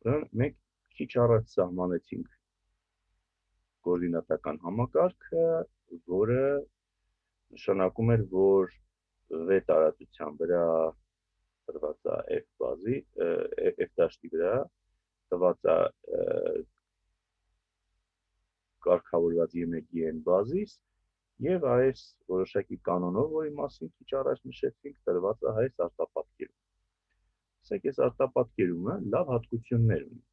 Մենք քիչ առաջ սահմանեցինք կոորդինատական համակարգը, որը նշանակում էր, որ V տարածության վրա տրված է F բազի, F դաշտի վրա տրված է կարգավորված Ե1-Ն բազիս եւ այս որոշակի կանոնով, որի մասին քիչ առաջ նշեցինք, տրված է այս արտապատկերում։ Ասենք այս արտապատկերումը լավ հատկություններ ունի։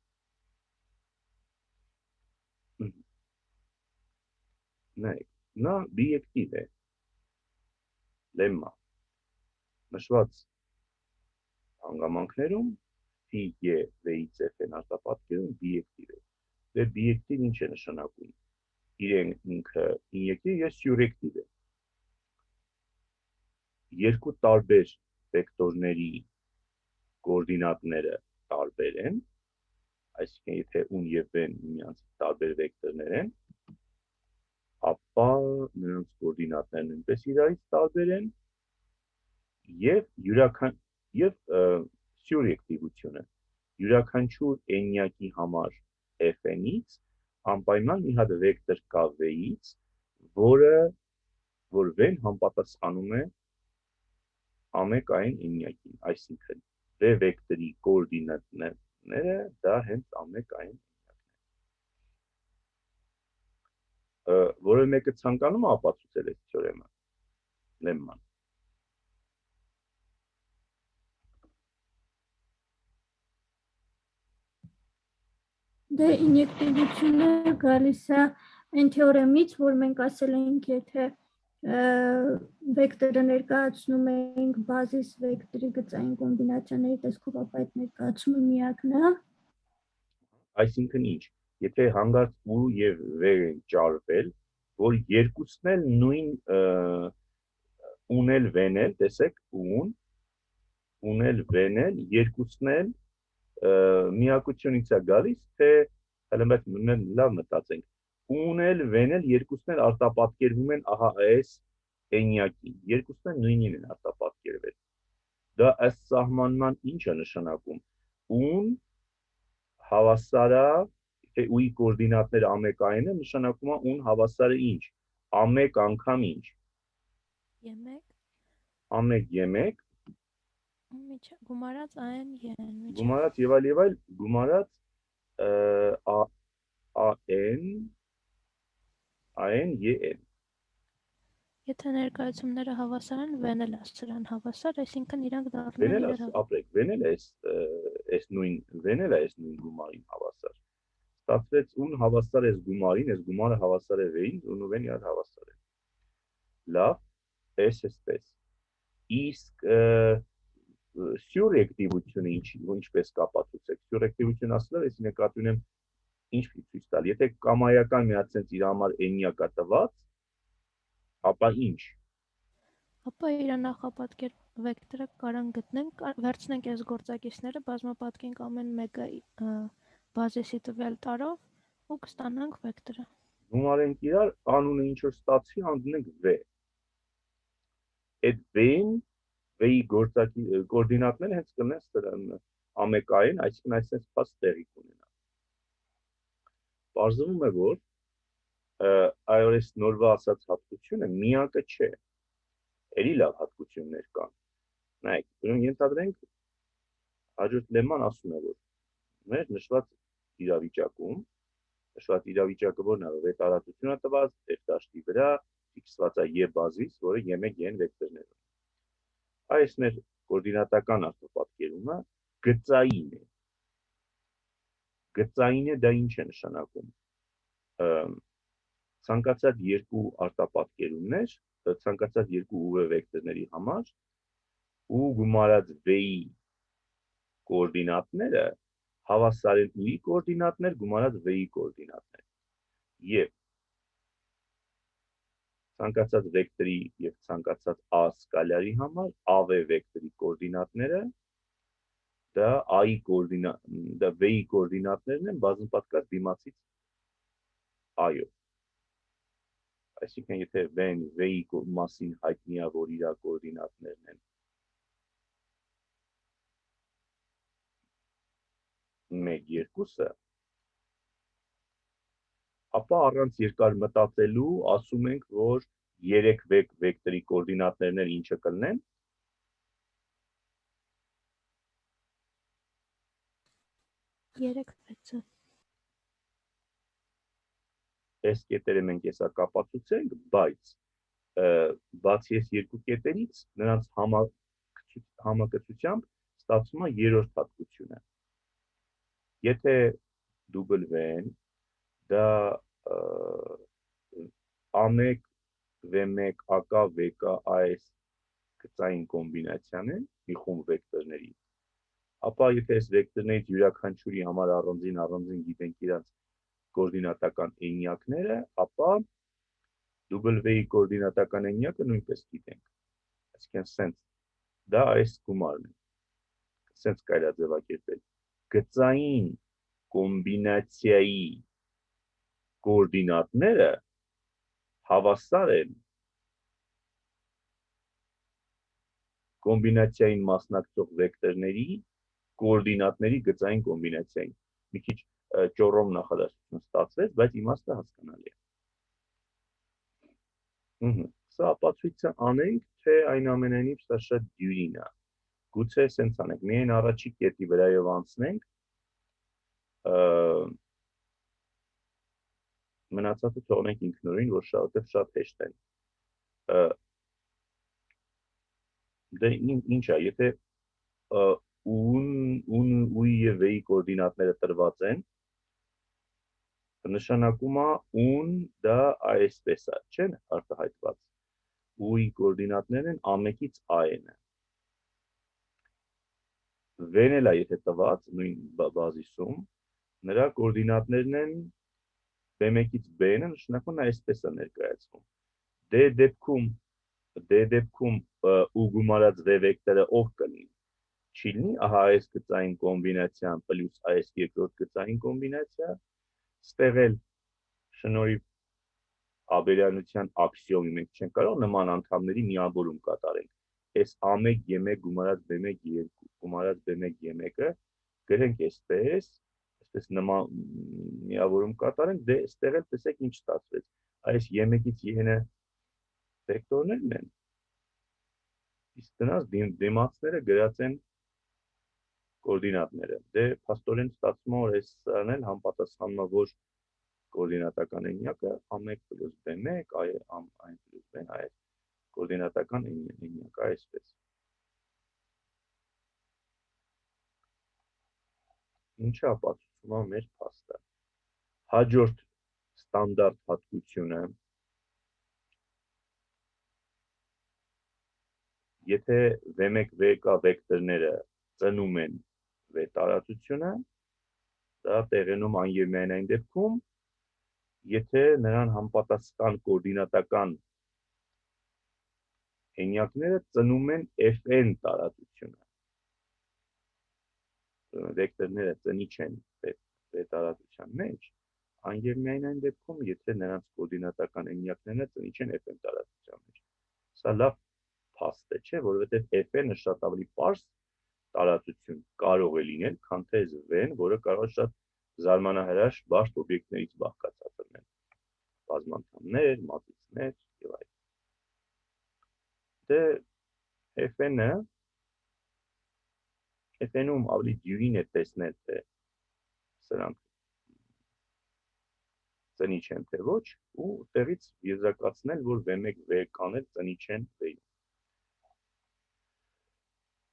Նայեք, նա բիեկտիվ է, լեմմա, նշված հանգամանքներում φ, Ե, V-ից F-են արտապատկերում բիեկտիվ է։ Դե բիեկտիվ ինչ է նշանակում։ Իրեն ինքը ինյեկտիվ եւ սյուրեկտիվ է։ Երկու տարբեր վեկտորների կոորդինատները տարբեր են, այսինքն եթե ուն եւ v-ն միմյանցից տարբեր վեկտորներ են, ապա նրանց կոորդինատներն նույնպես իրարից տարբեր են եւ սյուրեկտիվությունը յուրաքանչյուր էնյակի համար f-նից անպայման մի հատ վեկտոր կա v-ից, որ v-ն համապատասխանում է ամեկային էնյակին, այսինքն v վեկտորի կոորդինատները դա հենց ամեկային էնյակն է։ Որը մեկը ցանկանում է ապացուցել այս թեորեմը, լեմման։ Դե ինյեկտիվությունը գալիս է այն թեորեմից, որ մենք ասել ենք, եթե վեկտորը ներկայացնում ենք բազիս վեկտորի գծային կոմբինացիաների տեսքով, ապա այդ ներկայացումը միակն է։ Այսինքն ինչ, եթե հանգարց u եւ v են ճարվել, որ երկուսն էլ նույն ունել v-ն էլ, տեսեք, ունել v-ն էլ, երկուսն էլ միակությունից է գալիս, թե լավ մտածենք, ունել v-ն էլ, երկուսն էլ արտապատկերվում են ահա այս էնյակին, երկուսն էլ նույնին են արտապատկերվել։ Դա ըստ սահմանման ինչ է նշանակում, ուն հավասար է, թե ու-ի կոորդինատները ամեկային է, նշանակում է ուն հավասար է ինչ, ամեկ անգամ ինչ, ամեկ ե1, գումարած այն են, գումարած եւ այլ, գումարած այն են։ Եթե ներկայացումները հավասար են, v-ն էլ սրան հավասար, այսինքն իրանք դառնում են իրար հավասար։ Ապրեք, v-ն էլ այս նույն գումարին հավասար։ Ստացվեց ուն հավասար է գումարին, այս գումարը հավասար է v-ին, ուն ու v-ն իրար հավասար են։ Լավ, այսպես։ Իսկ սյուրեկտիվությունը ինչպես կապացուցեք։ Սյուրեկտիվությունը ասելով, ես նկատի ունեմ ինչ ցույց տալ։ Եթե կամայական մի հատ sense իր համար էնյակա տված, ապա ինչ։ Ապա իր նախապատկեր վեկտորը կարան գտնենք, վերցնենք այս գործակիցները, բազմապատկենք ամեն մեկը բազիսի տվյալ տարով ու կստանանք վեկտորը։ Գումարենք իրար, անունը ինչ որ ստացվի, հանդնենք v։ Այդ v-ին v-ի կոորդինատները հենց կլինեն ամեկային, այսինքն այսպես սպաս տեղի կունենա։ Պարզվում է, որ այս նորվա ասած հատկությունը միակը չէ, էլի լավ հատկություններ կան։ Նայեք, ուրեմն ենթադրենք հաջորդ լեմման ասում է, որ մեր նշված իրավիճակը որն է, v տարածությունը տված, f դաշտի վրա ֆիքսված է ե բազիս, որը ե1-ն վեկտորներ ունի։ Այս մեր կոորդինատական արտապատկերումը գծային է։ Գծային է, դա ինչ է նշանակում։ Ցանկացած երկու արտապատկերումներ, ցանկացած երկու ուղ վեկտորների համար ու գումարած v-ի կոորդինատները հավասար են ու-ի կոորդինատներ գումարած v-ի կոորդինատներ։ Եվ ցանկացած վեկտորի եւ ցանկացած a սկալարի համար av վեկտորի կոորդինատները դա v-ի կոորդինատներն են բազմապատկած դիմացից a-ով։ Այսինքն եթե v-ն v-ի մասին հայտնի է, որ իր կոորդինատներն են 1-2-ը, ապա առանց երկար մտածելու ասում ենք, որ 3 վեկտորի կոորդինատներն ինչը կլինեն, 3-6-ը։ այս կետերը մենք հեսա կապացուցենք, բայց բացի այս երկու կետերից նրանց համակցությամբ ստացվում է երրորդ հատկությունը։ Եթե W-ն դա A1, V1, AK, VK, AS գծային կոմբինացիան է մի խումբ վեկտորների, ապա եթե այս վեկտորներից յուրաքանչյուրի համար առանձին գիտենք իրանց կոորդինատական էնյակները, ապա W-ի կոորդինատական էնյակը նույնպես գիտենք։ Այսինքն սենց դա այս գումարն է։ Սենց կարելի է ձևակերպել։ Գծային կոմբինացիայի կոորդինատները հավասար են կոմբինացիային մասնակցող վեկտորների կոորդինատների գծային կոմբինացիային։ Մի քիչ ճոռոմ նախադասություն ստացվեց, բայց իմաստը հասկանալի է։ Սա ապացույցը անենք, թե այնուամենայնիվ սա շատ դյուրին է։ Գուցե սենց անենք, միայն առաջի կետի վրայով անցնենք, մնացածը թողնենք ինքնուրույն, որ շատ հեշտ են։ Դե ինչ է, եթե ու-ի և v-ի կոորդինատները տրված են, նշանակում է ու-ն դա այսպես է, չեն արտահայտված։ ու-ի կոորդինատներն են A1-ից A-ն է։ V-ն էլ է, եթե տված, նույն բազիսում, նրա կոորդինատներն են B1-ից B-ն, նշանակում նա այսպես է ներկայացվում։ Դե դեպքում ու գումարած V վեկտորը ով կլինի, չի լինի, ահա այս գծային կոմբինացիան պլյուս այս երկրորդ գծային կոմբինացիա, ստեղ էլ շնորհիվ աբելյանության աքսիոմի մենք չենք կարող նման անդամների միավորում կատարենք։ Այս A1 G1 գումարած B1 G2 գումարած B1 G1-ը գրենք այսպես նման միավորում կատարենք, դե ստեղ էլ տեսեք ինչ ստացվեց։ Այս Y1-ից Y-ը վեկտորներն են, իսկ դրանց դիմացները գրած են կոորդինատները։ Դե փաստորեն ստացվում է, որ այսն էլ համապատասխանում է որ կոորդինատական էնյակը A1 պլյուս B1, A1 պլյուս B1, այս կոորդինատական էնյակը այսպես։ Ինչը ապացուցում է մեր փաստը։ Հաջորդ ստանդարտ հատկությունը, եթե V1, VK վեկտորները ծնում են V տարածությունը, դա տեղենում անև միայն այն դեպքում, եթե նրան համապատասխան կոորդինատական էնյակները ծնում են Fn տարածությունը։ Վեկտորները ծնիչ են V տարածության մեջ, անև միայն այն դեպքում, եթե նրանց կոորդինատական էնյակները ծնիչ են Fn տարածության մեջ։ Սա լավ փաստ է, չէ, որովհետև Fn-ը շատ ավելի պարզ տարածություն կարող է լինել, քան թե V-ն, որը կարող է շատ զարմանահրաշ բարդ օբյեկտներից բաղկացած լինել, բազմանդամներ, մատրիցներ եւ այլն։ Դե Fn-ում ավելի դյուրին է տեսնել, թե սրանք ծնիչ են թե ոչ, ու տեղից եզրակացնել, որ V1, VK-ն էլ ծնիչ են V-ում։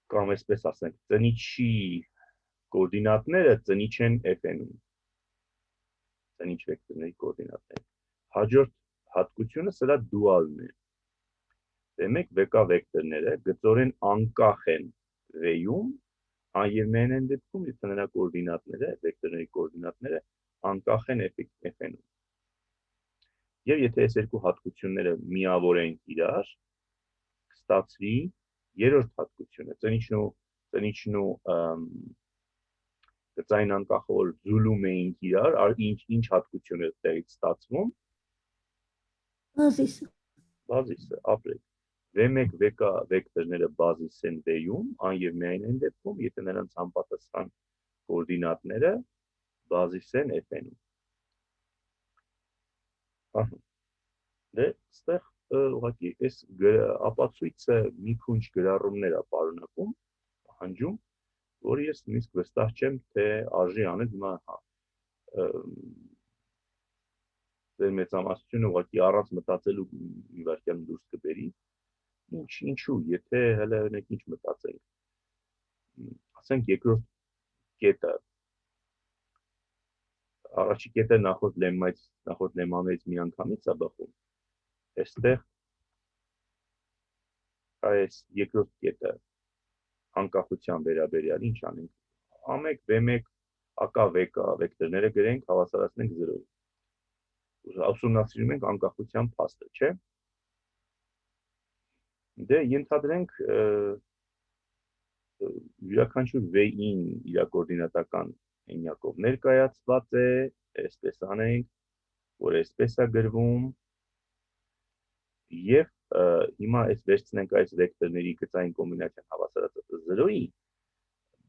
Կամ այսպես ասենք, ծնիչի կոորդինատները ծնիչ են Fn-ում, ծնիչ վեկտորների կոորդինատները։ Հաջորդ հատկությունը սրա դուալն է։ V1, VK վեկտորները գծորեն անկախ են V-ում, անև միայն այն դեպքում, եթե նրա կոորդինատները, վեկտորների կոորդինատները անկախ են Fn-ում։ Եվ եթե այս երկու հատկությունները միավորենք իրար, կստացվի երրորդ հատկությունը, ծնիչն ու գծային անկախը որ ձուլում էինք իրար, ինչ հատկություն է տեղից ստացվում։ Բազիսը, ապրեք։ V1, VK վեկտորները բազիս են V-ում, անև միայն այն դեպքում, եթե նրանց համապատասխան կոորդինատները բազիս են FN-ում։ Դե ստեղ ուղղակի այս ապացույցը մի քունջ գրառումներ է պարունակում, պահանջում, որ ես նույնիսկ վստահ չեմ, թե արժի անել հիմա ձեր մեծամասնությունը ուղղակի առանց մտածելու մի վայրկյան դուրս կբերի։ Ինչու, եթե հələ օրինակ ինչ մտածենք։ Ասենք երկրորդ կետը առաջի կետը նախորդ լեմմաներից միանգամից է բխում։ Այստեղ այս երկրորդ կետը անկախության վերաբերյալ ինչ անենք։ A1, B1, AK, VK վեկտորները գրենք, հավասարացնենք 0-ի։ Ուսումնասիրում ենք անկախության փաստը, չէ՞։ Դե ենթադրենք յուրաքանչյուր V-ին իր կոորդինատական հենյակով ներկայացված է, այսպես անենք, որ այսպես է գրվում, եւ հիմա այս վերցնենք այս վեկտորների գծային կոմբինացիան հավասարացած 0-ի,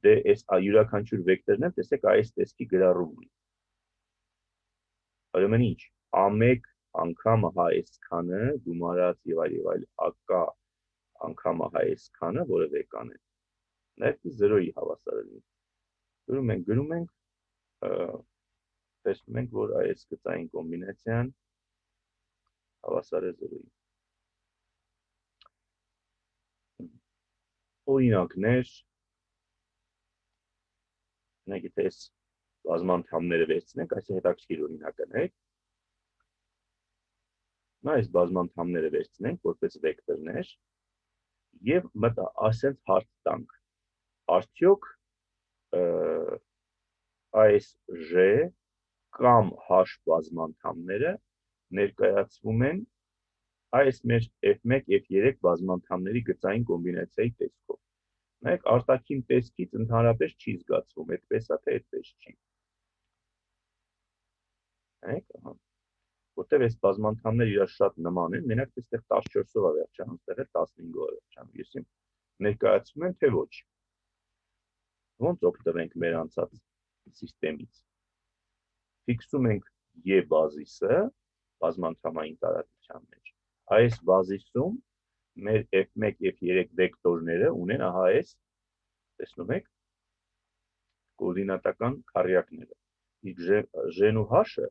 դե այս յուրաքանչյուր վեկտորն է, տեսեք այս տեսքի գրառում ունի։ Ուրեմն ինչ, A1 անգամ ահա այսքանը գումարած եւ այլ AK անգամ ահա այսքանը, որը վեկան է։ Դա 0-ի հավասար է։ Գրում ենք, տեսնում ենք, որ այս գծային կոմբինացիան հավասար է 0-ի։ Օրինակներ, եթե այս բազմանդամները վերցնենք, այս հետաքրքիր օրինակներ, այս բազմանդամները վերցնենք որպես վեկտորներ եւ ասենք հարց տանք, արդյոք այս J կամ H բազմանդամները ներկայացվում են այս մեր F1, F3 բազմանդամների գծային կոմբինացիայի տեսքով։ Նայեք, արտաքին տեսքից ընդհանրապես չի զգացվում, այդպես է, թե այդպես չի։ Նայեք, ահա, որտեղ այս բազմանդամները իրար շատ նման են, մենակ այստեղ 14-ով է վերջանում, այստեղ էլ 15-ով է վերջանում, եսի ներկայացվում են, թե ոչ։ Ոնց օգտվենք մեր անցած սիստեմից։ Ֆիքսում ենք E բազիսը բազմանդամային տարածության մեջ։ Այս բազիսում մեր F1, F3 վեկտորները ունեն ահա այս, տեսնում եք, կոորդինատական քառյակները։ Իսկ J-ն ու H-ը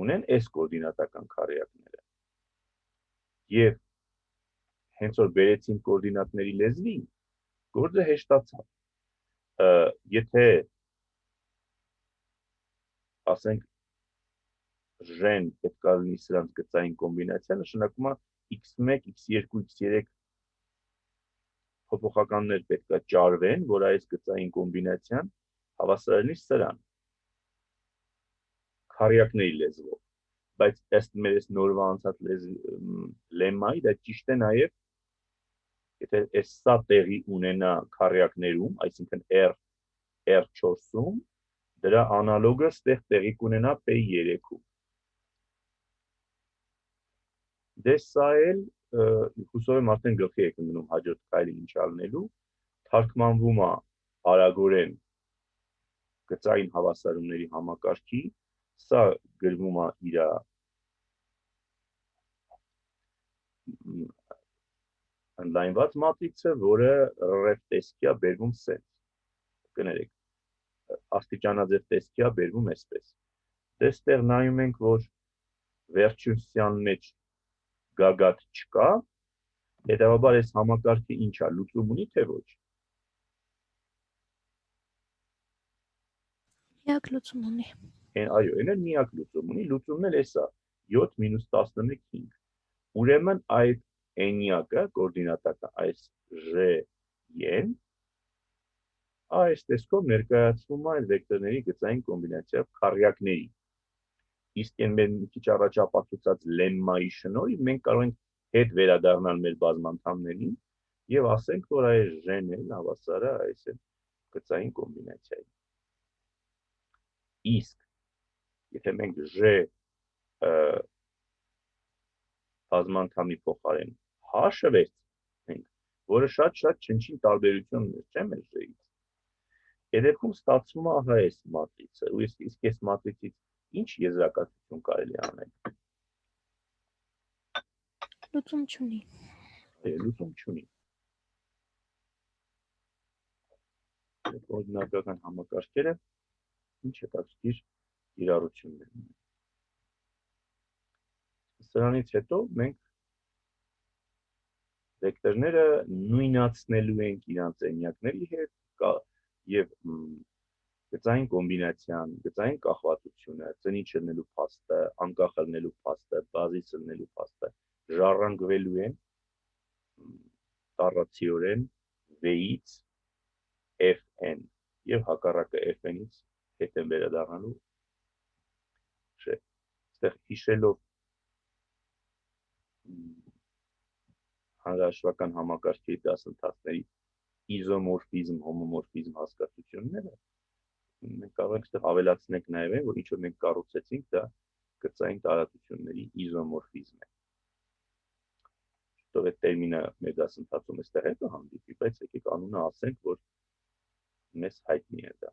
ունեն այս կոորդինատական քառյակները։ Եվ հենց որ բերեցին կոորդինատների լեզվին, գործը հեշտացավ։ Եթե ասենք J-ն պետք է լինի սրանց գծային կոմբինացիա, նշանակում է x1, x2, x3 փոփոխականներ պետք է ճարվեն, որ այս գծային կոմբինացիան հավասար լինի սրան քառյակների լեզվով, բայց ըստ մեր այս նորվա անցած լեմմայի դա ճիշտ է նաև, եթե այս սա տեղի ունենա քառյակներում, այսինքն R4-ում, դրա անալոգը ստեղ տեղի կունենա P3-ում։ Դե սա էլ հուսով եմ արդեն գլխի եք ընկնում հաջորդ քայլը ինչ անելու, թարգմանվում է արագորեն գծային հավասարումների համակարգի, սա գրվում է իր ընդլայնված մատրիցը, որը ռեֆ տեսքի է բերվում սենց, կներեք, աստիճանաձև տեսքի է բերվում այսպես։ Դե ստեղ նայում ենք, որ վերջուսյան մեջ գագաթ չկա, հետևաբար այս համակարգը ինչ է, լուծում ունի, թե ոչ։ Միակ լուծում ունի։ Այո, այն էլ միակ լուծում ունի, լուծումն էլ էսա, 7 մինուս 11, 5։ Ուրեմն այդ էնյակը, կոորդինատական, այս J-ն, այս տեսքով ներկայացվում է այդ վեկտորների գծային կոմբինացիայով քառյակների։ Իսկ այն մեր մի քիչ առաջ ապացուցած լեմմայի շնորհիվ մենք կարող ենք հետ վերադառնալ մեր բազմանդամներին եւ ասենք, որ այս J-ն էլ հավասար է այս գծային կոմբինացիային։ Իսկ եթե մենք J բազմանդամի փոխարեն H-ը վերցնենք, որը շատ-շատ չնչին տարբերություն չէ մեր J-ից, Այդ դեպքում ստացվում է ահա այս մատրիցը, ու իսկ այս մատրիցից ինչ եզրակացություն կարելի անել։ Լուծում չունի։ Լուծում չունի։ Օրինակական համակարգերը ինչ հետաքրքիր կիրառություններ ունեն։ Սրանից հետո մենք վեկտորները նույնացնելու ենք իրանց էնյակների հետ եւ գծային կոմբինացիան, գծային կախվածությունը, ծնի չլնելու փաստը, անկախ լնելու փաստը, բազիս լնելու փաստը ժառանգվելու են տառացիորեն V-ից Fn եւ հակառակը Fn-ից հետ են վերադառնալու չէ, այստեղ հիշելով հանրահաշվական համակարգերի դասընթացների իզոմորֆիզմ, հոմոմորֆիզմ հասկացությունները մենք կարող ենք այստեղ ավելացնենք նաև այն, որ ինչ որ մենք կառուցեցինք, դա գծային տարածությունների իզոմորֆիզմ է։ Շուտով այդ տերմինը մեր դասընթացում այստեղ է կհանդիպի, բայց եկեք անունը ասենք, որ մեզ հայտնի է դա։